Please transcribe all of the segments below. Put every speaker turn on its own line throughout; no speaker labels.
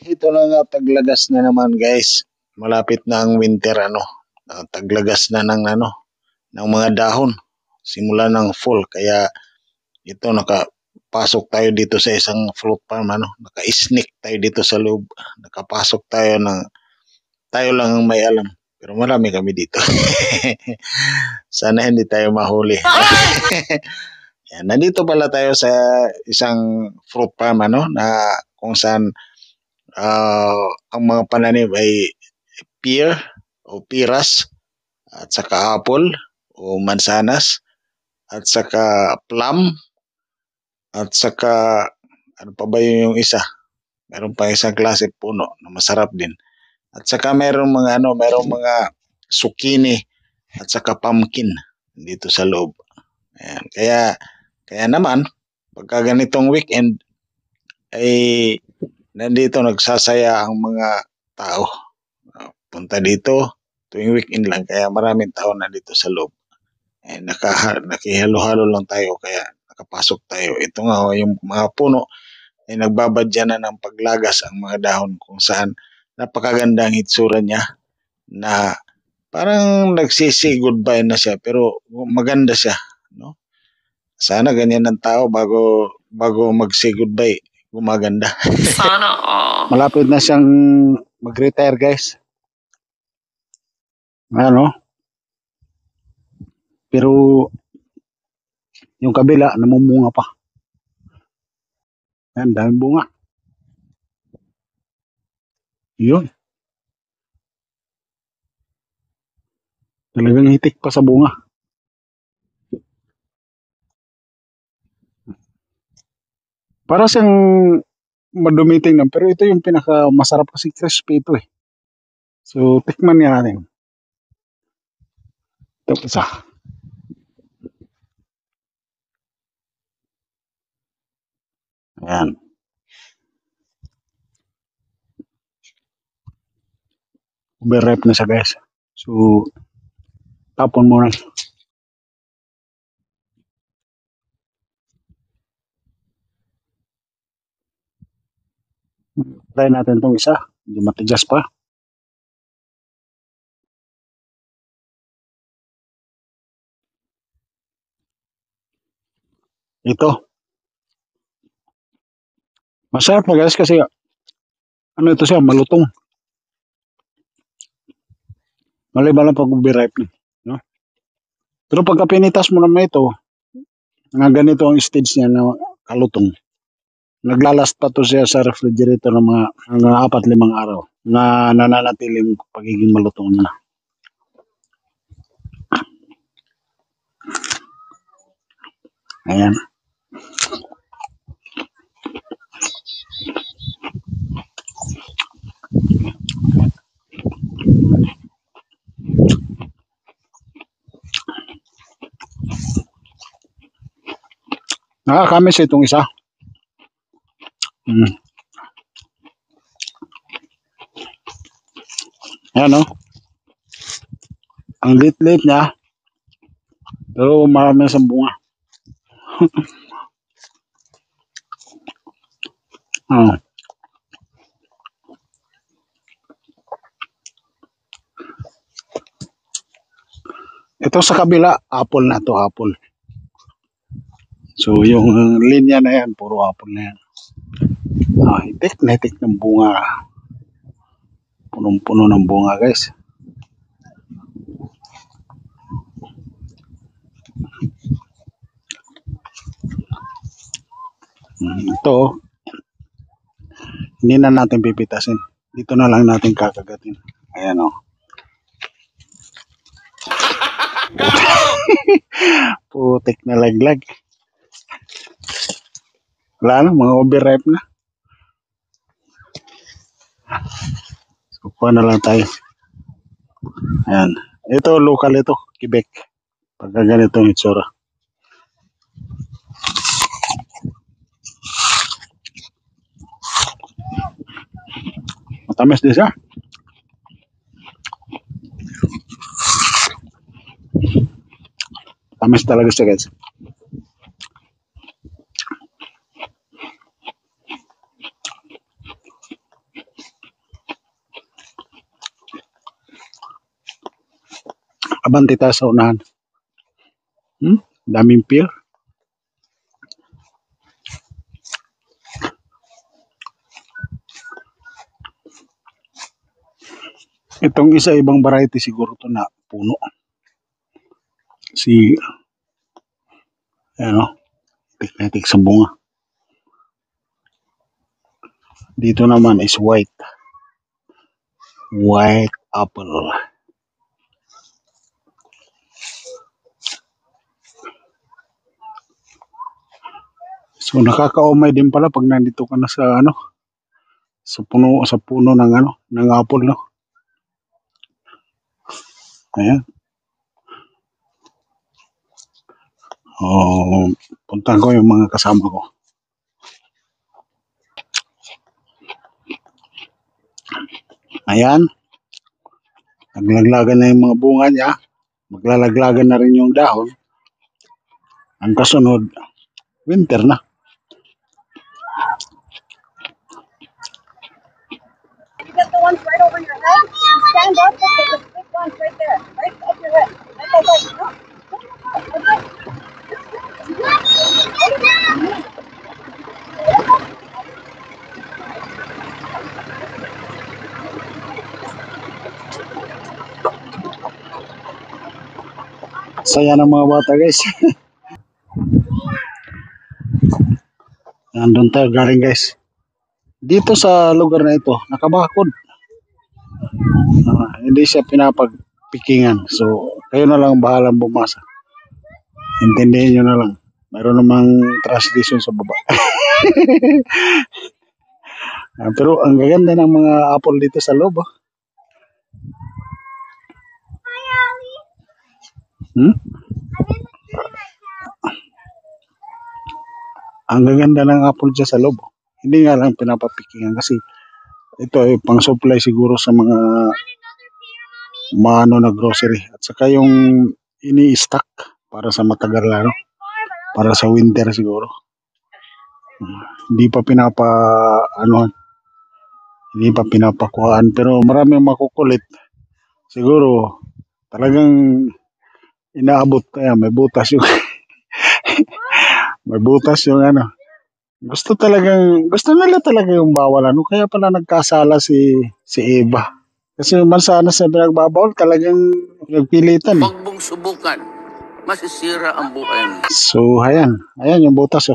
ito na nga taglagas na naman guys. Malapit na ang winter taglagas na ng mga dahon. Simula ng fall kaya ito nakapasok tayo dito sa isang fruit farm naka-sneak tayo dito sa loob. Nakapasok tayo lang ang may alam. Pero marami kami dito. Sana hindi tayo mahuli. Yan, nandito pala tayo sa isang fruit farm na kung saan ang mga pananim ay pear o piras at saka apple o mansanas at saka plum at saka ano pa ba yung isa? Meron pa isang klase puno na masarap din. At saka merong mga zucchini at saka pumpkin dito sa loob. Ayan. Kaya naman pagka ganitong weekend ay nandito nagsasaya ang mga tao. Punta dito tuwing weekend lang kaya maraming tao nandito sa loob. Nakihalo-halo lang tayo kaya nakapasok tayo. Ito nga yung mga puno ay nagbabadya na ng paglagas ang mga dahon kung saan napakaganda ang hitsura niya na parang nagsisi goodbye na siya pero maganda siya, no? Sana ganyan ang tao bago mag-say goodbye, gumaganda. Sana all. Malapit na siyang mag-retire, guys. Pero yung kabila namumunga pa. Yan, daming bunga. Yun. Talagang hitik pa sa bunga. Para siyang madumiting lang. Pero ito yung pinaka masarap kasi crispy ito eh. So, tikman niya natin. Ito isa. Ayan. Overripe na siya guys. So, tapon muna. Try natin itong isa. Hindi matigas pa. Ito. Masarap na guys kasi ito siya, malutong. Maliban lang pag overripe na. No? Pero pagka pinitas mo naman ito, nga ganito ang stage niya na kalutong. Naglalast pa to siya sa refrigerator ng mga 4-5 araw na nananatiling pagiging malutong na. Ayan. Nakakamis itong isa. Ayan ang lit-lit niya. Pero marami sa bunga. Ito sa kabila, apple na to, apple. So yung linya na yan, puro apple na yan. Hitik na hitik ng bunga. Punong-puno ng bunga guys. Ito, hindi na natin pipitasin. Dito na lang natin kakagatin. Ayan Putik na laglag. Wala na, mga overripe na. Kukuha na lang tayo. Ayan. Ito, local ito. Quebec. Pagka ganito yung itsura. Matamis din siya. Matamis talaga siya guys.
Abante tayo sa unahan. Daming pear. Itong isa ibang variety siguro to na puno. Ano, tik sa bunga. Dito naman is white apple. So nakakaumay din pala pag nandito ka na sa puno ng apple, no. Ayan. Puntahan ko yung mga kasama ko. Ayan. Naglaglagan na yung mga bunga niya. Maglalaglagan na rin yung dahon. Ang kasunod, winter na.
You get the ones right over your head. You stand up, take the big ones right there, right up your head.
Saya ng mga bata, guys. Nandun tayo galing, guys. Dito sa lugar na ito, nakabakod. Hindi siya pinapagpikingan. So, kayo na lang bahalang bumasa. Intindihin nyo na lang. Mayroon namang translation sa baba. Pero ang gaganda ng mga apple dito sa loob. Ang gaganda ng apple dyan sa loob. Hindi nga lang pinapapikingan kasi ito ay pang supply siguro sa mga na grocery. At saka yung ini-stock para sa matagal na, para sa winter siguro. Hindi pa pinapakuhaan, pero maraming makukulit. Siguro talagang inaabot kaya may butas yung may butas yung gusto nila talaga yung bawal kaya pala nagkasala si Eva. Kasi mansanas na pinagbabawal talagang nagpilitan.
Huwag mong subukan. Masisira ang buhay mo.
So, ayan yung butas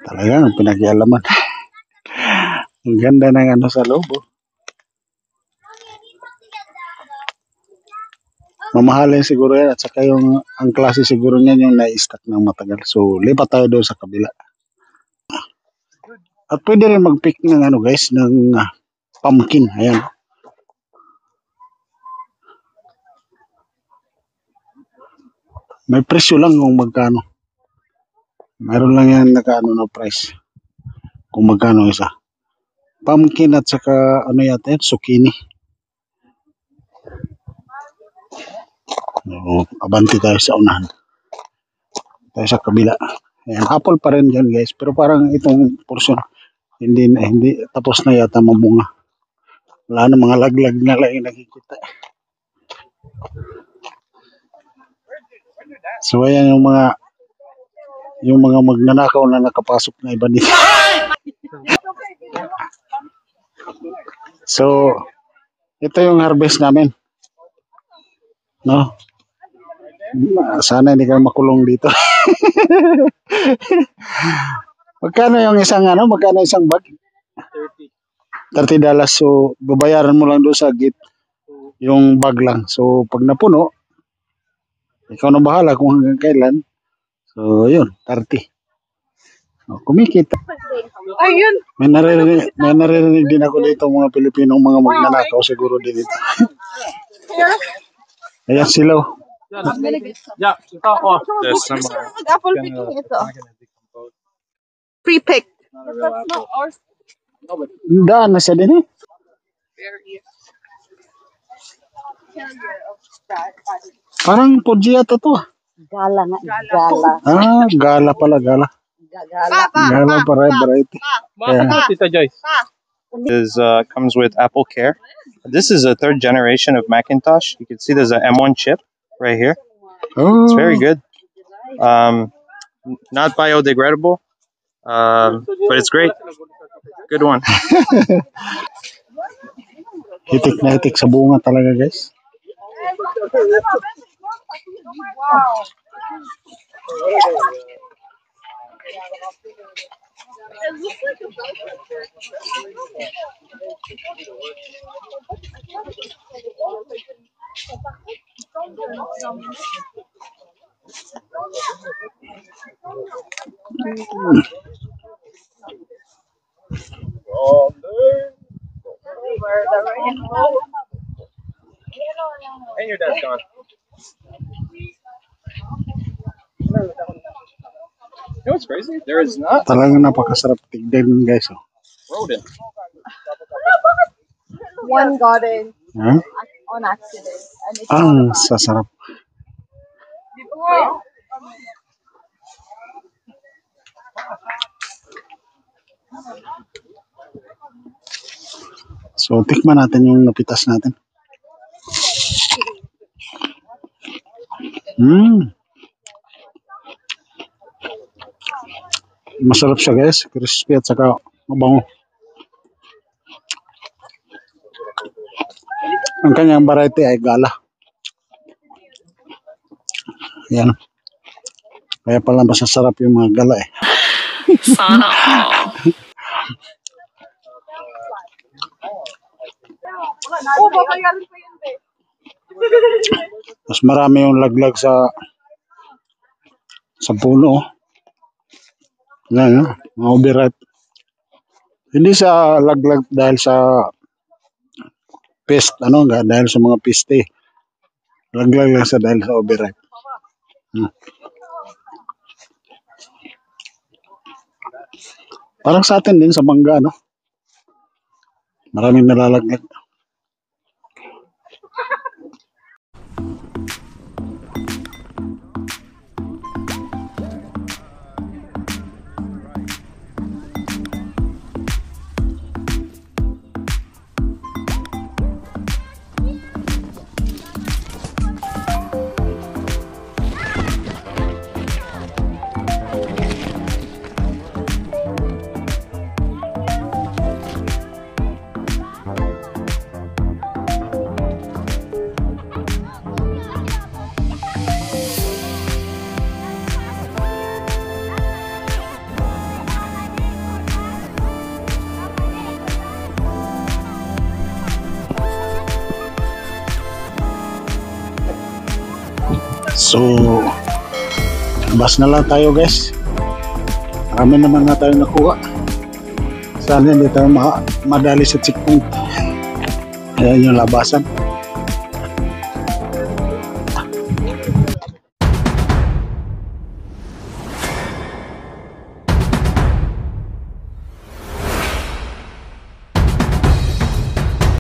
Talagang pinakialaman. Ang ganda ng sa loob. Mamahalin siguro yan at saka ang klase siguro niyan yung na-stock ng matagal. So, lipat tayo doon sa kabila. At pwede rin mag-pick ng guys, ng pumpkin. Ayan. May presyo lang kung magkano. Mayroon lang yan na price. Kung magkano isa. Pumpkin at saka yata yan, zucchini. Abante tayo sa unahan. Tayo sa kabila. Ayan, apple pa rin dyan, guys. Pero parang itong portion hindi tapos na yata mamunga. Wala na, mga laglag na lang yung nakikita. So ayan yung mga magnanakaw na nakapasok na iba dito. So ito yung harvest namin. No? Sana hindi kayo makulong dito. Magkano isang bag? $30. So babayaran mo lang doon sa gate yung bag lang. So pag napuno, ikaw na bahala kung hanggang kailan. So yun, 30. Kumikita.
Ayun.
May naririnig din ako dito mga Pilipinong mga magnanakaw siguro din ito. Ayan sila.
Yeah, there's some
Apple picking ito. Pre-pick.
Daan na siya din Parang Fuji yata to.
Gala.
Gala pala, gala. Gala variety.
Tita Joyce.
Comes with apple care. This is a third generation of Macintosh. You can see there's an M1 chip right here.
Oh,
It's very good. Not biodegradable, but it's great. Good one.
hitik na hitik sa bunga talaga, guys.
Wow.
And your dad's gone. You know what's crazy? There is not
Talagang napakasarap tignan, guys. Oh.
rodent.
One got in
Ha?
on accident. And it's
Ang sasarap. So, tikman natin yung napitas natin. Masarap siya, guys. Crispy at saka mabango. Ang kanyang variety ay gala. Yan. Kaya pala masasarap yung mga gala eh.
Sana all.
Oh, babayaran pa yan, be.
Mas marami yung laglag sa puno. Yan, mga overripe. Hindi sa laglag dahil sa pest, dahil sa mga peste. Laglag lang sa dahil sa overripe. Parang sa atin din sa mangga, no? Maraming nalalaglag. So, bas na lang tayo, guys. Marami naman na tayo nakuha. Sana hindi tayo madali sa checkpoint. Ayan yung labasan.